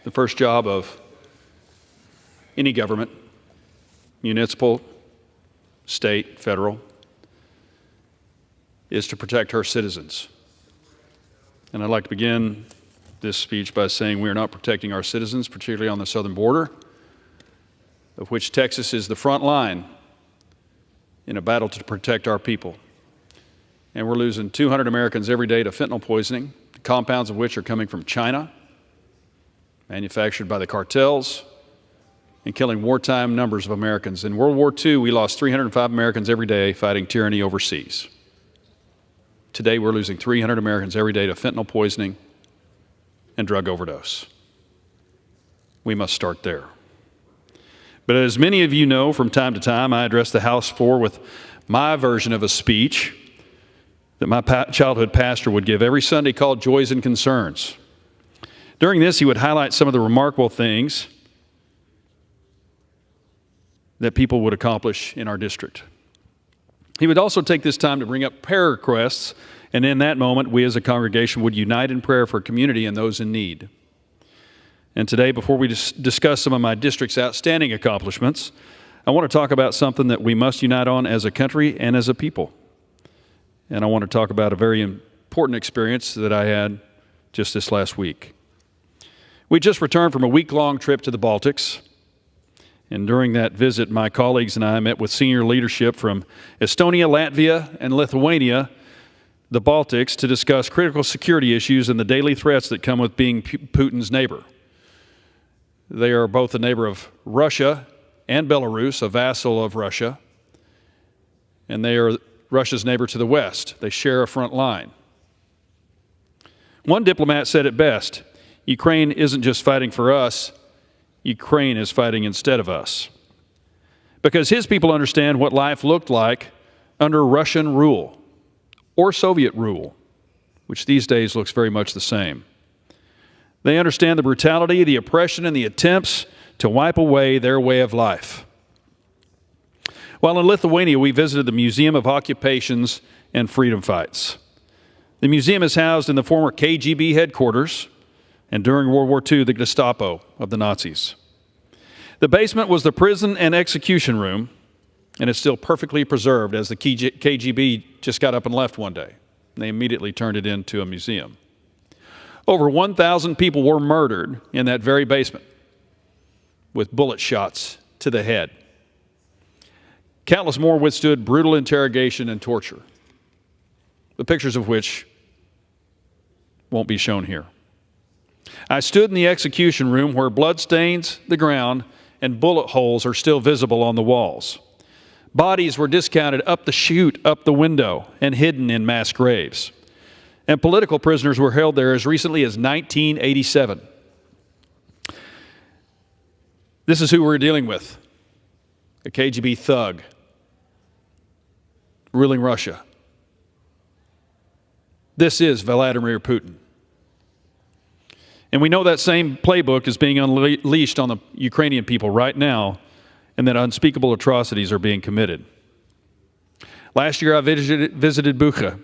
The first job of any government, municipal, state, federal, is to protect her citizens. And I'd like to begin this speech by saying we are not protecting our citizens, particularly on the southern border, of which Texas is the front line in a battle to protect our people. And we're losing 200 Americans every day to fentanyl poisoning, compounds of which are coming from China, manufactured by the cartels, and killing wartime numbers of Americans. In World War II, we lost 305 Americans every day fighting tyranny overseas. Today, we're losing 300 Americans every day to fentanyl poisoning and drug overdose. We must start there. But as many of you know, from time to time, I address the House floor with my version of a speech that my childhood pastor would give every Sunday called Joys and Concerns. During this, he would highlight some of the remarkable things that people would accomplish in our district. He would also take this time to bring up prayer requests, and in that moment, we as a congregation would unite in prayer for community and those in need. And today, before we discuss some of my district's outstanding accomplishments, I want to talk about something that we must unite on as a country and as a people. And I want to talk about a very important experience that I had just this last week. We just returned from a week-long trip to the Baltics. And during that visit, my colleagues and I met with senior leadership from Estonia, Latvia, and Lithuania, the Baltics, to discuss critical security issues and the daily threats that come with being Putin's neighbor. They are both a neighbor of Russia and Belarus, a vassal of Russia, and they are Russia's neighbor to the west. They share a front line. One diplomat said it best: Ukraine isn't just fighting for us, Ukraine is fighting instead of us. Because his people understand what life looked like under Russian rule or Soviet rule, which these days looks very much the same. They understand the brutality, the oppression, and the attempts to wipe away their way of life. While in Lithuania, we visited the Museum of Occupations and Freedom Fights. The museum is housed in the former KGB headquarters, and during World War II, the Gestapo of the Nazis. The basement was the prison and execution room, and it's still perfectly preserved, as the KGB just got up and left one day. They immediately turned it into a museum. Over 1,000 people were murdered in that very basement with bullet shots to the head. Countless more withstood brutal interrogation and torture, the pictures of which won't be shown here. I stood in the execution room where blood stains the ground and bullet holes are still visible on the walls. Bodies were discounted up the chute, up the window, and hidden in mass graves. And political prisoners were held there as recently as 1987. This is who we're dealing with: a KGB thug ruling Russia. This is Vladimir Putin. And we know that same playbook is being unleashed on the Ukrainian people right now, and that unspeakable atrocities are being committed. Last year, I visited Bucha,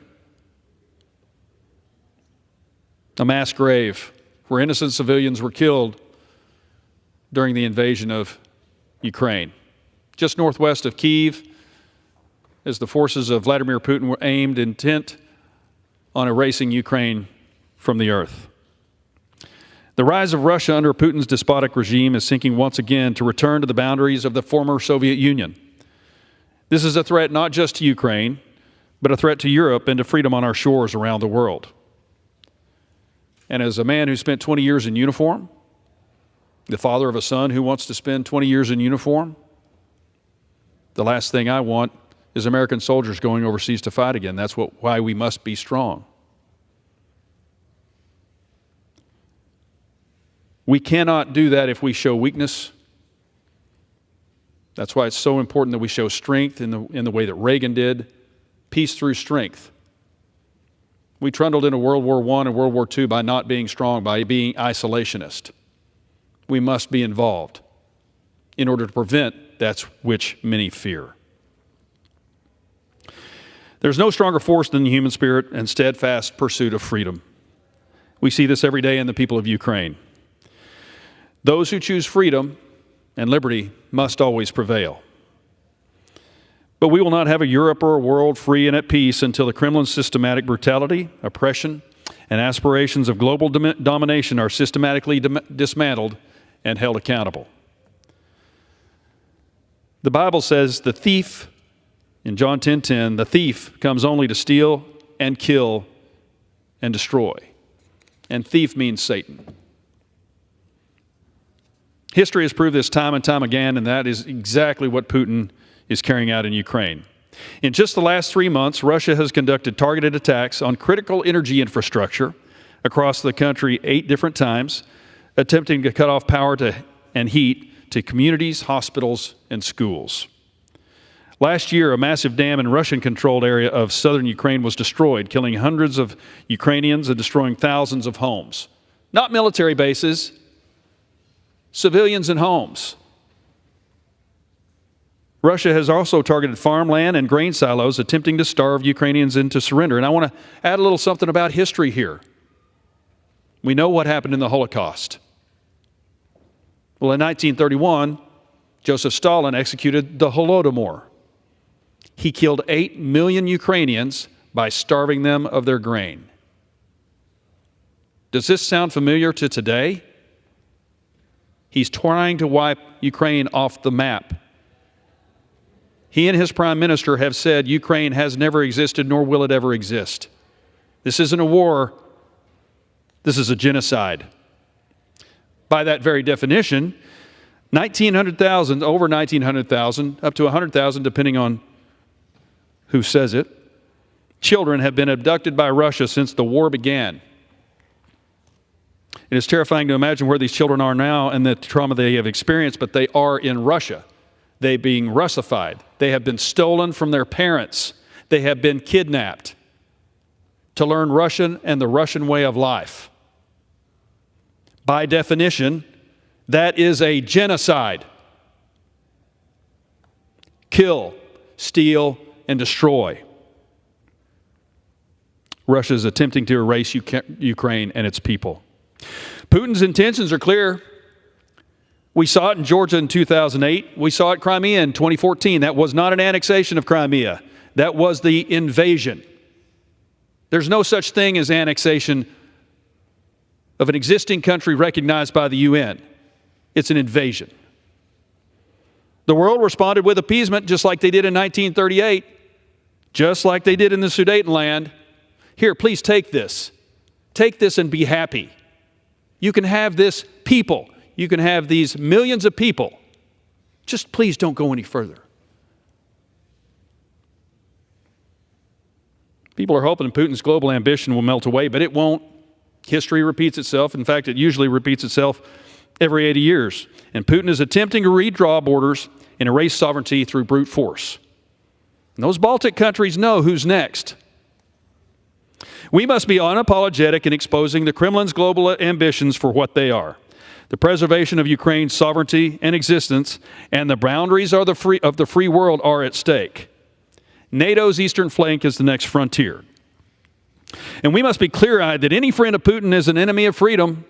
a mass grave where innocent civilians were killed during the invasion of Ukraine. Just northwest of Kyiv, as the forces of Vladimir Putin were aimed intent on erasing Ukraine from the earth. The rise of Russia under Putin's despotic regime is sinking once again to return to the boundaries of the former Soviet Union. This is a threat not just to Ukraine, but a threat to Europe and to freedom on our shores around the world. And as a man who spent 20 years in uniform, the father of a son who wants to spend 20 years in uniform, the last thing I want is American soldiers going overseas to fight again. That's why we must be strong. We cannot do that if we show weakness. That's why it's so important that we show strength in the way that Reagan did, peace through strength. We trundled into World War I and World War II by not being strong, by being isolationist. We must be involved in order to prevent that which many fear. There's no stronger force than the human spirit and steadfast pursuit of freedom. We see this every day in the people of Ukraine. Those who choose freedom and liberty must always prevail. But we will not have a Europe or a world free and at peace until the Kremlin's systematic brutality, oppression, and aspirations of global domination are systematically dismantled and held accountable. The Bible says the thief, in John 10:10, the thief comes only to steal and kill and destroy. And thief means Satan. History has proved this time and time again, and that is exactly what Putin is carrying out in Ukraine. In just the last 3 months, Russia has conducted targeted attacks on critical energy infrastructure across the country 8 different times, attempting to cut off power and heat to communities, hospitals, and schools. Last year, a massive dam in Russian-controlled area of southern Ukraine was destroyed, killing hundreds of Ukrainians and destroying thousands of homes. Not military bases, civilians and homes. Russia has also targeted farmland and grain silos, attempting to starve Ukrainians into surrender. And I want to add a little something about history here. We know what happened in the Holocaust. Well, in 1931, Joseph Stalin executed the Holodomor. He killed 8 million Ukrainians by starving them of their grain. Does this sound familiar to today? He's trying to wipe Ukraine off the map. He and his prime minister have said Ukraine has never existed, nor will it ever exist. This isn't a war. This is a genocide. By that very definition, 1,900,000, over 1,900,000, up to 100,000, depending on who says it, children have been abducted by Russia since the war began. It is terrifying to imagine where these children are now and the trauma they have experienced, but they are in Russia. They being Russified. They have been stolen from their parents. They have been kidnapped to learn Russian and the Russian way of life. By definition, that is a genocide. Kill, steal, and destroy. Russia is attempting to erase Ukraine and its people. Putin's intentions are clear. We saw it in Georgia in 2008. We saw it in Crimea in 2014. That was not an annexation of Crimea. That was the invasion. There's no such thing as annexation of an existing country recognized by the UN. It's an invasion. The world responded with appeasement just like they did in 1938, just like they did in the Sudetenland. Here, please take this. Take this and be happy. You can have this people. You can have these millions of people. Just please don't go any further. People are hoping Putin's global ambition will melt away, but it won't. History repeats itself. In fact, it usually repeats itself every 80 years. And Putin is attempting to redraw borders and erase sovereignty through brute force. And those Baltic countries know who's next. We must be unapologetic in exposing the Kremlin's global ambitions for what they are. The preservation of Ukraine's sovereignty and existence and the boundaries of the free world are at stake. NATO's eastern flank is the next frontier. And we must be clear-eyed that any friend of Putin is an enemy of freedom.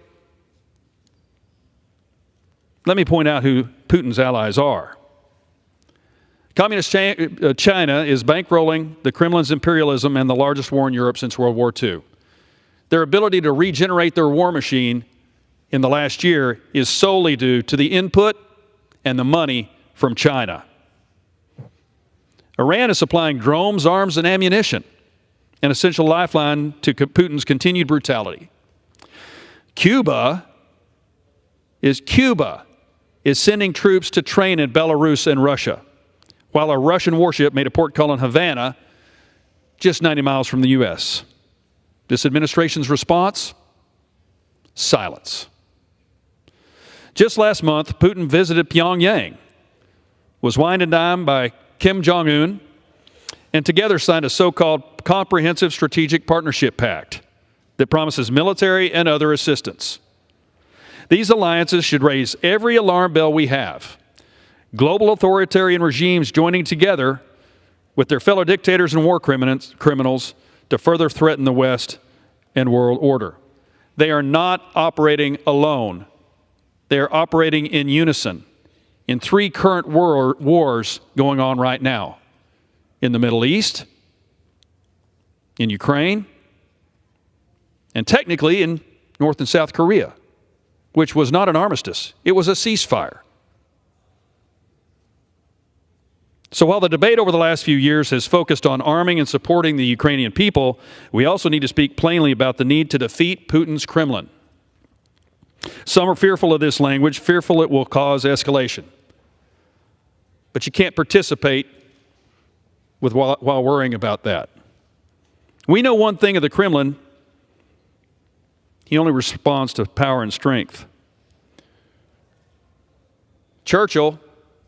Let me point out who Putin's allies are. Communist China is bankrolling the Kremlin's imperialism and the largest war in Europe since World War II. Their ability to regenerate their war machine in the last year is solely due to the input and the money from China. Iran is supplying drones, arms, and ammunition, an essential lifeline to Putin's continued brutality. Cuba is sending troops to train in Belarus and Russia, while a Russian warship made a port call in Havana, just 90 miles from the U.S. This administration's response? Silence. Just last month, Putin visited Pyongyang, was wined and dined by Kim Jong-un, and together signed a so-called Comprehensive Strategic Partnership Pact that promises military and other assistance. These alliances should raise every alarm bell we have. Global authoritarian regimes joining together with their fellow dictators and war criminals to further threaten the West and world order. They are not operating alone. They are operating in unison in three current wars going on right now: in the Middle East, in Ukraine, and technically in North and South Korea, which was not an armistice. It was a ceasefire. So while the debate over the last few years has focused on arming and supporting the Ukrainian people, we also need to speak plainly about the need to defeat Putin's Kremlin. Some are fearful of this language, fearful it will cause escalation. But you can't participate while worrying about that. We know one thing of the Kremlin: he only responds to power and strength. Churchill,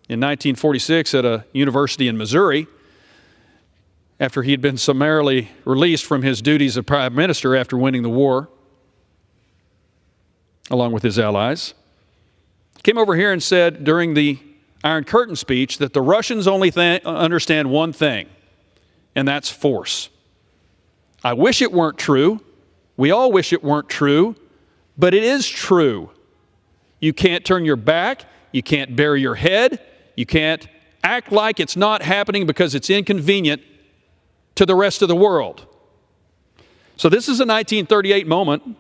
in 1946 at a university in Missouri, after he had been summarily released from his duties as prime minister after winning the war, along with his allies, came over here and said during the Iron Curtain speech that the Russians only understand one thing, and that's force. I wish it weren't true. We all wish it weren't true, but it is true. You can't turn your back. You can't bury your head. You can't act like it's not happening because it's inconvenient to the rest of the world. So this is a 1938 moment.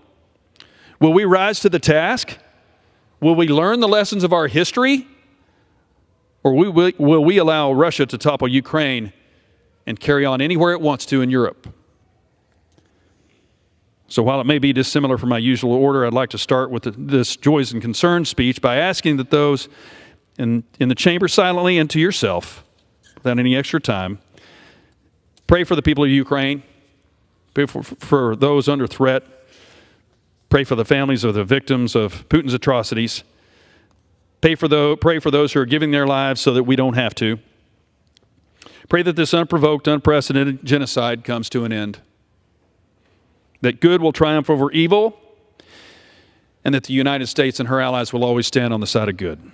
Will we rise to the task? Will we learn the lessons of our history? Or will we allow Russia to topple Ukraine and carry on anywhere it wants to in Europe? So while it may be dissimilar from my usual order, I'd like to start with this joys and concerns speech by asking that those in the chamber silently and to yourself, without any extra time, pray for the people of Ukraine, pray for those under threat, pray for the families of the victims of Putin's atrocities, pray for those who are giving their lives so that we don't have to. Pray that this unprovoked, unprecedented genocide comes to an end, that good will triumph over evil, and that the United States and her allies will always stand on the side of good.